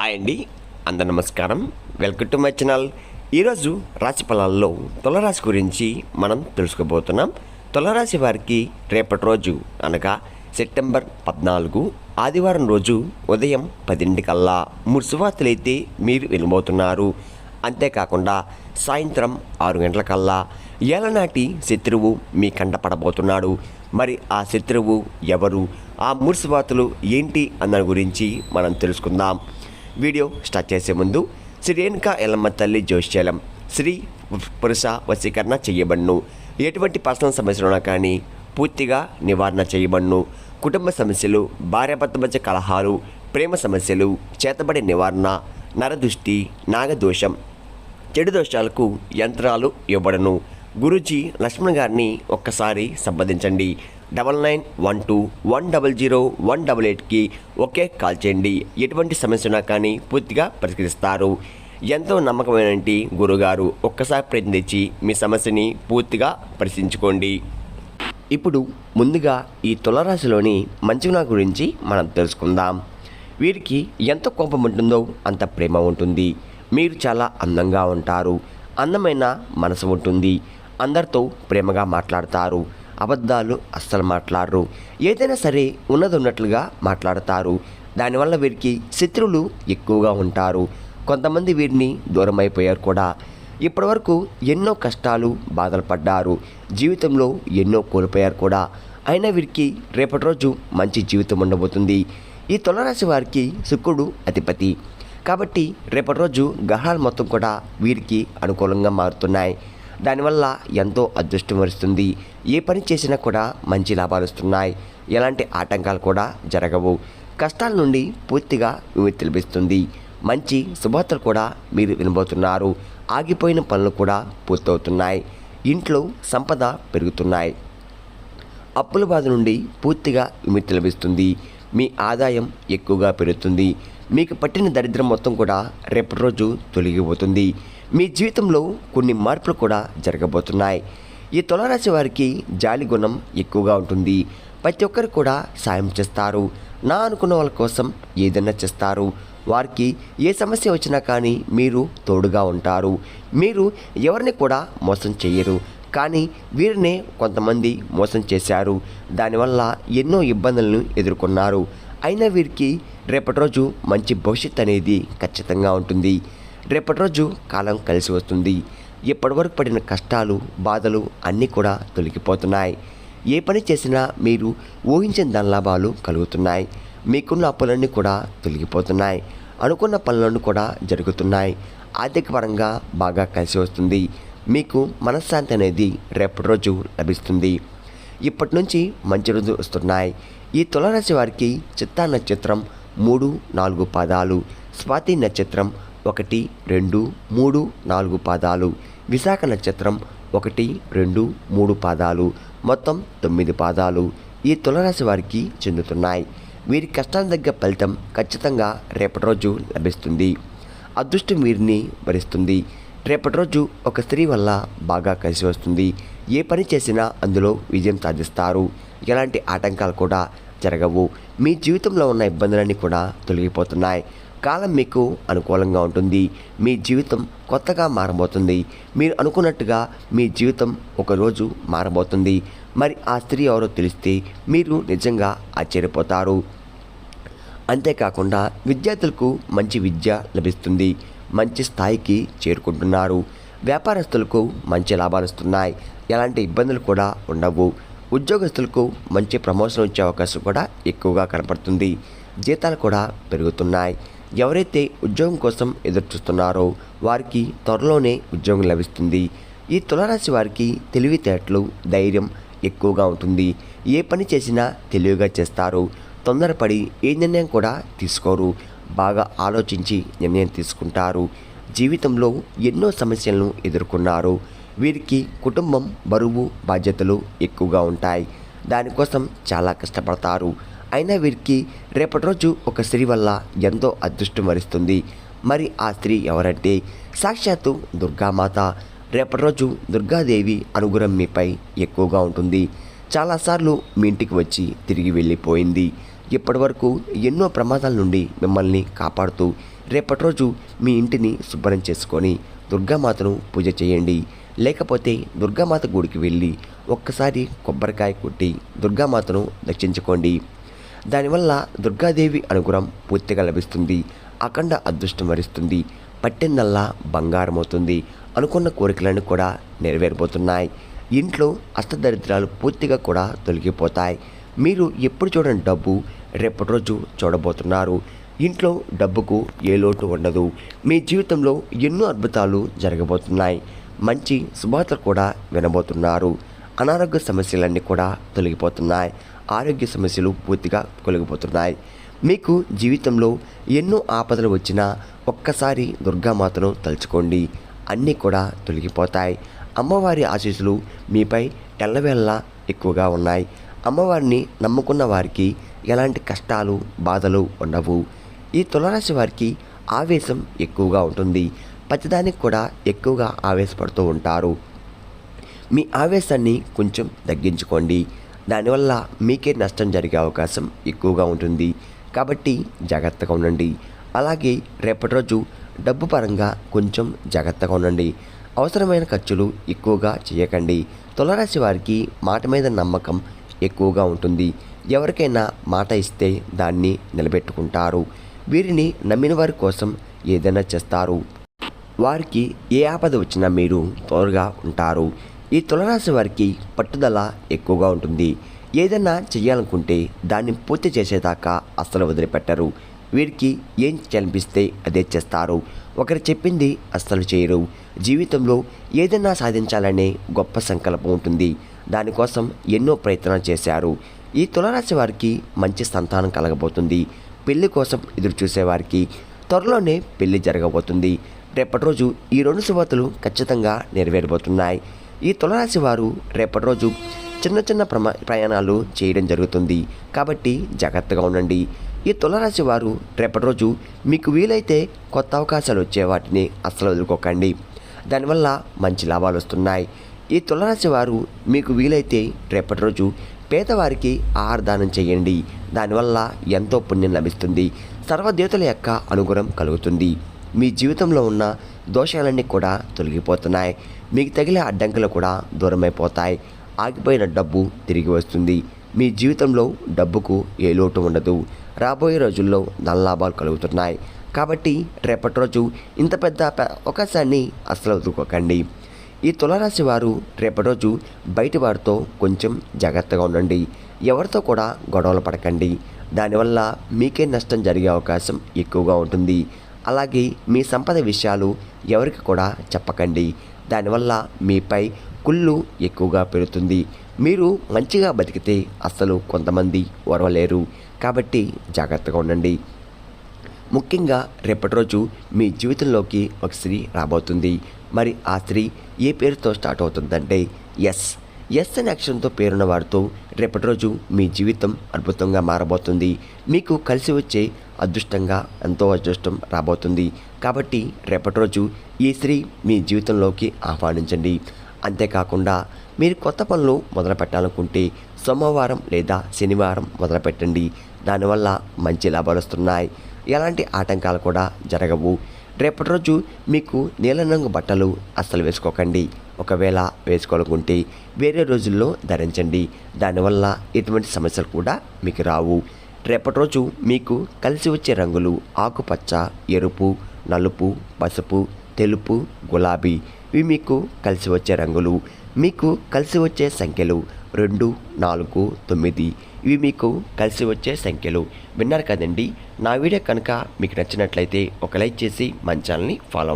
Hi అండి, అందరు నమస్కారం. Welcome to my channel. ఈరోజు రాశి ఫలాల్లో తులరాశి గురించి మనం తెలుసుకోబోతున్నాం. తులరాశి వారికి రేపటి రోజు అనగా సెప్టెంబర్ 14 ఆదివారం రోజు ఉదయం 10 కల్లా ముర్సువార్తలైతే మీరు వినబోతున్నారు. అంతేకాకుండా సాయంత్రం 6 గంటలకల్లా ఏలనాటి శత్రువు మీ కంటపడబోతున్నాడు. మరి ఆ శత్రువు ఎవరు, ఆ ముర్సువార్తలు ఏంటి అన్న గురించి మనం తెలుసుకుందాం. వీడియో స్టార్ట్ చేసే ముందు శ్రీ రేణుకా ఎల్లమ్మ తల్లి జ్యోతిష్యాలయం స్త్రీ పురుష వశీకరణ చేయబడును. ఎటువంటి పర్సనల్ సమస్యలున్నా కానీ పూర్తిగా నివారణ చేయబడును. కుటుంబ సమస్యలు, భార్యాభర్త మధ్య కలహాలు, ప్రేమ సమస్యలు, చేతబడి నివారణ, నరదృష్టి, నాగదోషం, చెడు దోషాలకు యంత్రాలు ఇవ్వబడను. గురూజీ లక్ష్మణ్ గారిని ఒక్కసారి సంప్రదించండి. 9912100188కి ఒకే కాల్ చేయండి. ఎటువంటి సమస్య ఉన్నా కానీ పూర్తిగా పరిష్కరిస్తారు. ఎంతో నమ్మకమైన గురుగారు. ఒక్కసారి ప్రయత్నించి మీ సమస్యని పూర్తిగా పరిశీలించుకోండి. ఇప్పుడు ముందుగా ఈ తులరాశిలోని మంచిగుణ గురించి మనం తెలుసుకుందాం. వీరికి ఎంత కోపం ఉంటుందో అంత ప్రేమ ఉంటుంది. మీరు చాలా అందంగా ఉంటారు. అందమైన మనసు ఉంటుంది. అందరితో ప్రేమగా మాట్లాడతారు. అబద్ధాలు అస్సలు మాట్లాడరు. ఏదైనా సరే ఉన్నట్లుగా మాట్లాడతారు. దానివల్ల వీరికి శత్రువులు ఎక్కువగా ఉంటారు. కొంతమంది వీరిని దూరం అయిపోయారు కూడా. ఇప్పటివరకు ఎన్నో కష్టాలు, బాధలు పడ్డారు. జీవితంలో ఎన్నో కోల్పోయారు కూడా. అయినా వీరికి రేపటి రోజు మంచి జీవితం ఉండబోతుంది. ఈ తులరాశి వారికి శుక్రుడు అధిపతి కాబట్టి రేపటి రోజు గ్రహాలు మొత్తం కూడా వీరికి అనుకూలంగా మారుతున్నాయి. దానివల్ల ఎంతో అదృష్టం వస్తుంది. ఏ పని చేసినా కూడా మంచి లాభాలు వస్తున్నాయి. ఎలాంటి ఆటంకాలు కూడా జరగవు. కష్టాల నుండి పూర్తిగా విముక్తి లభిస్తుంది. మంచి శుభవార్తలు కూడా మీరు వినబోతున్నారు. ఆగిపోయిన పనులు కూడా పూర్తవుతున్నాయి. ఇంట్లో సంపద పెరుగుతున్నాయి. అప్పుల బాధ నుండి పూర్తిగా విముక్తి లభిస్తుంది. మీ ఆదాయం ఎక్కువగా పెరుగుతుంది. మీకు పట్టిన దరిద్రం మొత్తం కూడా రేపటి రోజు తొలగిపోతుంది. మీ జీవితంలో కొన్ని మార్పులు కూడా జరగబోతున్నాయి. ఈ తులరాశి వారికి జాలి గుణం ఎక్కువగా ఉంటుంది. ప్రతి ఒక్కరు కూడా సాయం చేస్తారు. నా అనుకున్న వాళ్ళ కోసం ఏదైనా చేస్తారు. వారికి ఏ సమస్య వచ్చినా కానీ మీరు తోడుగా ఉంటారు. మీరు ఎవరిని కూడా మోసం చేయరు. కానీ వీరినే కొంతమంది మోసం చేశారు. దానివల్ల ఎన్నో ఇబ్బందులను ఎదుర్కొన్నారు. అయినా వీరికి రేపటి రోజు మంచి భవిష్యత్తు అనేది ఖచ్చితంగా ఉంటుంది. రేపటి రోజు కాలం కలిసి వస్తుంది. ఇప్పటివరకు పడిన కష్టాలు, బాధలు అన్నీ కూడా తొలగిపోతున్నాయి. ఏ పని చేసినా మీరు ఊహించిన దాని లాభాలు కలుగుతున్నాయి. మీకున్న అప్పులన్నీ కూడా తొలగిపోతున్నాయి. అనుకున్న పనులన్నీ కూడా జరుగుతున్నాయి. ఆర్థిక పరంగా బాగా కలిసి వస్తుంది. మీకు మనశ్శాంతి అనేది రేపటి రోజు లభిస్తుంది. ఇప్పటి నుంచి మంచి రోజులు వస్తున్నాయి. ఈ తులరాశి వారికి చిత్తా నక్షత్రం 3, 4 పాదాలు, స్వాతి నక్షత్రం 1, 2, 3, 4 పాదాలు, విశాఖ నక్షత్రం 1, 2, 3 పాదాలు, మొత్తం 9 పాదాలు ఈ తులరాశి వారికి చెందుతున్నాయి. వీరి కష్టాల దగ్గర ఫలితం ఖచ్చితంగా రేపటి రోజు లభిస్తుంది. అదృష్టం వీరిని భరిస్తుంది. రేపటి రోజు ఒక స్త్రీ వల్ల బాగా కలిసి వస్తుంది. ఏ పని చేసినా అందులో విజయం సాధిస్తారు. ఎలాంటి ఆటంకాలు కూడా జరగవు. మీ జీవితంలో ఉన్న ఇబ్బందులన్నీ కూడా తొలగిపోతున్నాయి. కాలం మీకు అనుకూలంగా ఉంటుంది. మీ జీవితం కొత్తగా మారబోతుంది. మీరు అనుకున్నట్టుగా మీ జీవితం ఒకరోజు మారబోతుంది. మరి ఆ స్త్రీ ఎవరో తెలిస్తే మీరు నిజంగా ఆశ్చర్యపోతారు. అంతేకాకుండా విద్యార్థులకు మంచి విద్య లభిస్తుంది. మంచి స్థాయికి చేరుకుంటున్నారు. వ్యాపారస్తులకు మంచి లాభాలు వస్తున్నాయి. ఎలాంటి ఇబ్బందులు కూడా ఉండవు. ఉద్యోగస్తులకు మంచి ప్రమోషన్ వచ్చే అవకాశం కూడా ఎక్కువగా కనపడుతుంది. జీతాలు కూడా పెరుగుతున్నాయి. ఎవరైతే ఉద్యోగం కోసం ఎదురు చూస్తున్నారో వారికి త్వరలోనే ఉద్యోగం లభిస్తుంది. ఈ తులరాశి వారికి తెలివితేటలు, ధైర్యం ఎక్కువగా ఉంటుంది. ఏ పని చేసినా తెలివిగా చేస్తారు. తొందరపడి ఏ నిర్ణయం కూడా తీసుకోరు. బాగా ఆలోచించి నిర్ణయం తీసుకుంటారు. జీవితంలో ఎన్నో సమస్యలను ఎదుర్కొన్నారు. వీరికి కుటుంబం, బరువు, బాధ్యతలు ఎక్కువగా ఉంటాయి. దానికోసం చాలా కష్టపడతారు. అయినా వీరికి రేపటి రోజు ఒక స్త్రీ వల్ల ఎంతో అదృష్టం వరిస్తుంది. మరి ఆ స్త్రీ ఎవరంటే సాక్షాత్తు దుర్గామాత. రేపటి రోజు దుర్గాదేవి అనుగ్రహం మీపై ఎక్కువగా ఉంటుంది. చాలాసార్లు మీ ఇంటికి వచ్చి తిరిగి వెళ్ళిపోయింది. ఇప్పటివరకు ఎన్నో ప్రమాదాల నుండి మిమ్మల్ని కాపాడుతూ రేపటి రోజు మీ ఇంటిని శుభ్రం చేసుకొని దుర్గామాతను పూజ చేయండి. లేకపోతే దుర్గామాత గుడికి వెళ్ళి ఒక్కసారి కొబ్బరికాయ కొట్టి దుర్గామాతను దర్శించుకోండి. దానివల్ల దుర్గాదేవి అనుగ్రహం పూర్తిగా లభిస్తుంది. అఖండ అదృష్టం వరిస్తుంది. పట్టిందల్లా బంగారం అవుతుంది. అనుకున్న కోరికలను కూడా నెరవేరబోతున్నాయి. ఇంట్లో అష్టదరిద్రాలు పూర్తిగా కూడా తొలగిపోతాయి. మీరు ఎప్పుడు చూడని డబ్బు రేపటి రోజు చూడబోతున్నారు. ఇంట్లో డబ్బుకు ఏ లోటు ఉండదు. మీ జీవితంలో ఎన్నో అద్భుతాలు జరగబోతున్నాయి. మంచి శుభార్తలు కూడా వినబోతున్నారు. అనారోగ్య సమస్యలన్నీ కూడా తొలగిపోతున్నాయి. ఆరోగ్య సమస్యలు పూర్తిగా తొలగిపోతున్నాయి. మీకు జీవితంలో ఎన్నో ఆపదలు వచ్చినా ఒక్కసారి దుర్గామాతను తలుచుకోండి, అన్నీ కూడా తొలగిపోతాయి. అమ్మవారి ఆశీస్సులు మీపై ఎల్లవేళలా ఎక్కువగా ఉన్నాయి. అమ్మవారిని నమ్ముకున్న వారికి ఎలాంటి కష్టాలు బాధలు ఉండవు. ఈ తులారాశి వారికి ఆవేశం ఎక్కువగా ఉంటుంది. ప్రతిదానికి కూడా ఎక్కువగా ఆవేశపడుతూ ఉంటారు. మీ ఆవేశాన్ని కొంచెం తగ్గించుకోండి. దానివల్ల మీకే నష్టం జరిగే అవకాశం ఎక్కువగా ఉంటుంది. కాబట్టి జాగ్రత్తగా ఉండండి. అలాగే రేపటి రోజు డబ్బు పరంగా కొంచెం జాగ్రత్తగా ఉండండి. అవసరమైన ఖర్చులు ఎక్కువగా చేయకండి. తులారాశి వారికి మాట మీద నమ్మకం ఎక్కువగా ఉంటుంది. ఎవరికైనా మాట ఇస్తే దాన్ని నిలబెట్టుకుంటారు. వీరిని నమ్మిన వారి కోసం ఏదైనా చేస్తారు. వారికి ఏ ఆపద వచ్చినా మీరు తోడుగా ఉంటారు. ఈ తులారాశి వారికి పట్టుదల ఎక్కువగా ఉంటుంది. ఏదైనా చేయాలనుకుంటే దాన్ని పూర్తి చేసేదాకా అస్సలు వదిలిపెట్టరు. వీరికి ఏం కనిపిస్తే అదే చేస్తారు. ఒకరు చెప్పింది అస్సలు చేయరు. జీవితంలో ఏదైనా సాధించాలనే గొప్ప సంకల్పం ఉంటుంది. దానికోసం ఎన్నో ప్రయత్నాలు చేశారు. ఈ తులారాశి వారికి మంచి సంతానం కలగబోతుంది. పెళ్లి కోసం ఎదురు చూసేవారికి త్వరలోనే పెళ్లి జరగబోతుంది. రేపటి రోజు ఈ రెండు శుభార్తలు ఖచ్చితంగా నెరవేరబోతున్నాయి. ఈ తులారాశి వారు రేపటి రోజు చిన్న చిన్న ప్రయాణాలు చేయడం జరుగుతుంది. కాబట్టి జాగ్రత్తగా ఉండండి. ఈ తులారాశి వారు రేపటి రోజు మీకు వీలైతే కొత్త అవకాశాలు వచ్చే వాటిని అస్సలు వదులుకోకండి. దానివల్ల మంచి లాభాలు వస్తున్నాయి. ఈ తులారాశి వారు మీకు వీలైతే రేపటి రోజు పేదవారికి ఆహార దానం చేయండి. దానివల్ల ఎంతో పుణ్యం లభిస్తుంది. సర్వదేవతల యొక్క అనుగ్రహం కలుగుతుంది. మీ జీవితంలో ఉన్న దోషాలన్నీ కూడా తొలగిపోతున్నాయి. మీకు తగిలే అడ్డంకులు కూడా దూరమైపోతాయి. ఆగిపోయిన డబ్బు తిరిగి వస్తుంది. మీ జీవితంలో డబ్బుకు ఏ లోటు ఉండదు. రాబోయే రోజుల్లో ధనలాభాలు కలుగుతున్నాయి. కాబట్టి రేపటి రోజు ఇంత పెద్ద అవకాశాన్ని అస్సలు వదులుకోకండి. ఈ తులారాశి వారు రేపటి రోజు బయటి వారితో కొంచెం జాగ్రత్తగా ఉండండి. ఎవరితో కూడా గొడవలు పడకండి. దానివల్ల మీకే నష్టం జరిగే అవకాశం ఎక్కువగా ఉంటుంది. అలాగే మీ సంపద విషయాలు ఎవరికి కూడా చెప్పకండి. దానివల్ల మీపై కుళ్ళు ఎక్కువగా పెరుగుతుంది. మీరు మంచిగా బతికితే అస్సలు కొంతమంది ఓర్వలేరు. కాబట్టి జాగ్రత్తగా ఉండండి. ముఖ్యంగా రేపటి రోజు మీ జీవితంలోకి ఒక స్త్రీ రాబోతుంది. మరి ఆ స్త్రీ ఏ పేరుతో స్టార్ట్ అవుతుందంటే ఎస్ అనే అక్షరంతో పేరున్న వారితో రేపటి రోజు మీ జీవితం అద్భుతంగా మారబోతుంది. మీకు కలిసి వచ్చే అదృష్టంగా ఎంతో అదృష్టం రాబోతుంది. కాబట్టి రేపటి రోజు ఈ స్త్రీ మీ జీవితంలోకి ఆహ్వానించండి. అంతేకాకుండా మీరు కొత్త పనులు మొదలు పెట్టాలనుకుంటే సోమవారం లేదా శనివారం మొదలుపెట్టండి. దానివల్ల మంచి లాభాలు వస్తున్నాయి. ఎలాంటి ఆటంకాలు కూడా జరగవు. రేపటి రోజు మీకు నీలం రంగు బట్టలు అస్సలు వేసుకోకండి. ఒకవేళ వేసుకోవాలనుకుంటే వేరే రోజుల్లో ధరించండి. దానివల్ల ఎటువంటి సమస్యలు కూడా మీకు రావు. రేపటి రోజు మీకు కలిసి వచ్చే రంగులు ఆకుపచ్చ, ఎరుపు, నలుపు, పసుపు, తెలుపు, గులాబీ. ఇవి మీకు కలిసి వచ్చే రంగులు. మీకు కలిసి వచ్చే సంఖ్యలు 2, 4, 9. ఇవి మీకు కలిసి వచ్చే సంఖ్యలు. విన్నారు కదండి. నా వీడియో కనుక మీకు నచ్చినట్లయితే ఒక లైక్ చేసి మన ఛానల్ని ఫాలో